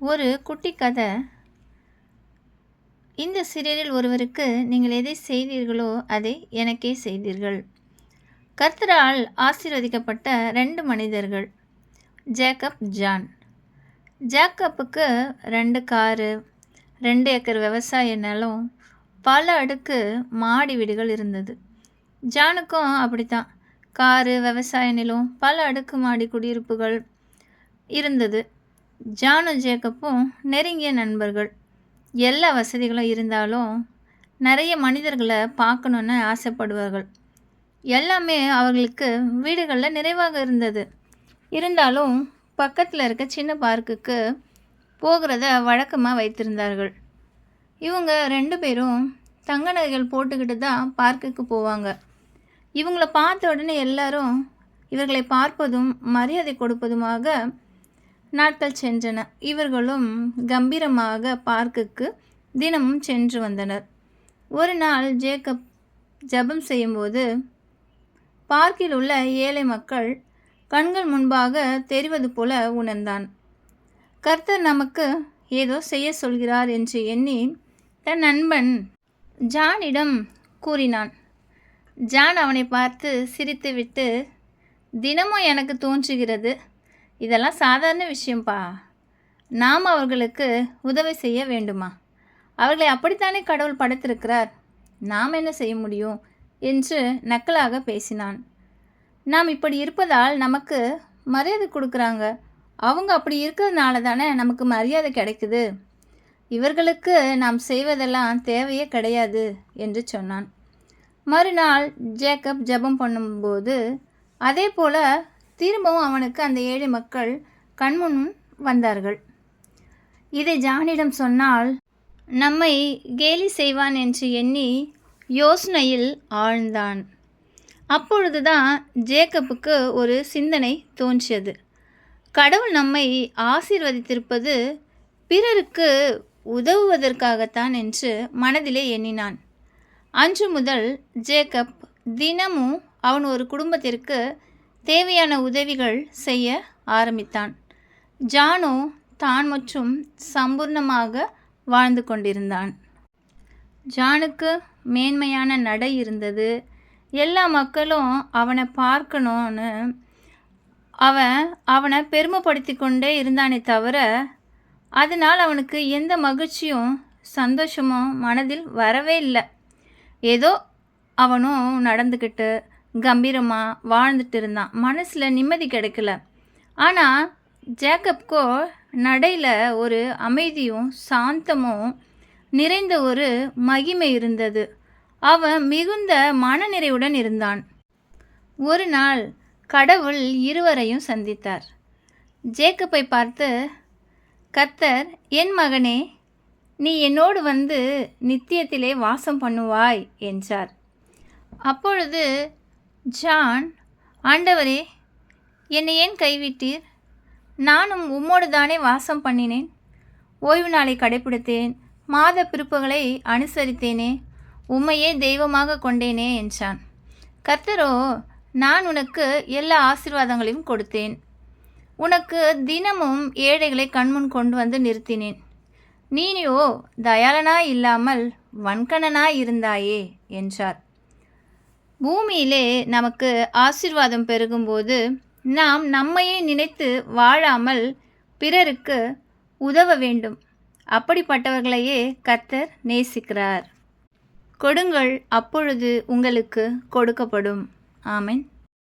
ஒரு குட்டி கதை. இந்த சீரியலில் ஒருவருக்கு நீங்கள் எதை செய்தீர்களோ அதை எனக்கே செய்தீர்கள். கர்த்தரால் ஆசீர்வதிக்கப்பட்ட 2 மனிதர்கள், ஜேக்கப், ஜான். ஜேக்கப்புக்கு 2 காரு, 2 ஏக்கர் விவசாய நிலம், பல அடுக்கு மாடி வீடுகள் இருந்தது. ஜானுக்கும் அப்படித்தான். காரு, விவசாய நிலம், பல அடுக்கு மாடி குடியிருப்புகள் இருந்தது. ஜானும் ஜேக்கப்பும் நெருங்கிய நண்பர்கள். எல்லா வசதிகளும் இருந்தாலும் நிறைய மனிதர்களை பார்க்கணுன்னு ஆசைப்படுவார்கள். எல்லாமே அவர்களுக்கு வீடுகளில் நிறைவாக இருந்தது. இருந்தாலும் பக்கத்தில் இருக்க சின்ன பார்க்குக்கு போகிறத வழக்கமாக வைத்திருந்தார்கள். இவங்க 2 பேரும் தங்க நகைகள் போட்டுக்கிட்டு தான் பார்க்குக்கு போவாங்க. இவங்கள பார்த்த உடனே எல்லாரும் இவர்களை பார்ப்பதும் மரியாதை கொடுப்பதுமாக நாட்கள் சென்றன. இவர்களும் கம்பீரமாக பார்க்குக்கு தினமும் சென்று வந்தனர். ஒரு நாள் ஜேக்கப் ஜெபம் செய்யும்போது பார்க்கில் உள்ள ஏழை மக்கள் கண்கள் முன்பாக தெரிவது போல உணர்ந்தான். கர்த்தர் நமக்கு ஏதோ செய்ய சொல்கிறார் என்று எண்ணி தன் நண்பன் ஜானிடம் கூறினான். ஜான் அவனை பார்த்து சிரித்துவிட்டு, தினமும் எனக்கு தோன்றுகிறது, இதெல்லாம் சாதாரண விஷயம்பா. நாம் அவர்களுக்கு உதவி செய்ய வேண்டுமா? அவர்களை அப்படித்தானே கடவுள் படைத்திருக்கிறார். நாம் என்ன செய்ய முடியும் என்று நக்கலாக பேசினான். நாம் இப்படி இருப்பதால் நமக்கு மரியாதை கொடுக்குறாங்க. அவங்க அப்படி இருக்கிறதுனால தானே நமக்கு மரியாதை கிடைக்குது. இவர்களுக்கு நாம் செய்வதெல்லாம் தேவையே கிடையாது என்று சொன்னான். மறுநாள் ஜேக்கப் ஜெபம் பண்ணும்போது அதே போல் திரும்பவும் அவனுக்கு அந்த ஏழை மக்கள் கண்முன் வந்தார்கள். இதை ஜானிடம் சொன்னால் நம்மை கேலி செய்வான் என்று எண்ணி யோசனையில் ஆழ்ந்தான். அப்பொழுதுதான் ஜேக்கப்புக்கு ஒரு சிந்தனை தோன்றியது. கடவுள் நம்மை ஆசீர்வதித்திருப்பது பிறருக்கு உதவுவதற்காகத்தான் என்று மனதிலே எண்ணினான். அன்று முதல் ஜேக்கப் தினமும் அவன் ஒரு குடும்பத்திற்கு தேவையான உதவிகள் செய்ய ஆரம்பித்தான். ஜானோ தான் மற்றும் சம்பூர்ணமாக வாழ்ந்து கொண்டிருந்தான். ஜானுக்கு மேன்மையான நடை இருந்தது. எல்லா மக்களும் அவனை பார்க்கணும்னு அவனை பெருமைப்படுத்தி கொண்டே இருந்தானே தவிர அதனால் அவனுக்கு எந்த மகிழ்ச்சியும் சந்தோஷமும் மனதில் வரவே இல்லை. ஏதோ அவனும் நடந்துக்கிட்டு கம்பீரமாக வாழ்ந்துட்டு இருந்தான். மனசில் நிம்மதி கிடைக்கல. ஆனால் ஜேக்கப்கோ நடையில் ஒரு அமைதியும் சாந்தமும் நிறைந்த ஒரு மகிமை இருந்தது. அவன் மிகுந்த மனநிறைவுடன் இருந்தான். ஒரு நாள் கடவுள் இருவரையும் சந்தித்தார். ஜேக்கப்பை பார்த்து, கர்த்தர், என் மகனே, நீ என்னோடு வந்து நித்தியத்திலே வாசம் பண்ணுவாய் என்றார். அப்பொழுது ஜான், ஆண்டவரே, என்னை ஏன் கைவிட்டீர்? நானும் உம்மோடு தானே வாசம் பண்ணினேன். ஓய்வு நாளை கடைப்பிடித்தேன், மாத பிறப்புகளை அனுசரித்தேனே, உம்மையே தெய்வமாக கொண்டேனே என்றான். கர்த்தரோ, நான் உனக்கு எல்லா ஆசீர்வாதங்களையும் கொடுத்தேன். உனக்கு தினமும் ஏழைகளை கண்முன் கொண்டு வந்து நிறுத்தினேன். நீயோ தயாளனாய் இல்லாமல் வன்கணனாய் இருந்தாயே என்றார். பூமியிலே நமக்கு ஆசீர்வாதம் பெருகும்போது நாம் நம்மையே நினைத்து வாழாமல் பிறருக்கு உதவ வேண்டும். அப்படிப்பட்டவர்களையே கர்த்தர் நேசிக்கிறார். கொடுங்கள், அப்பொழுது உங்களுக்கு கொடுக்கப்படும். ஆமென்.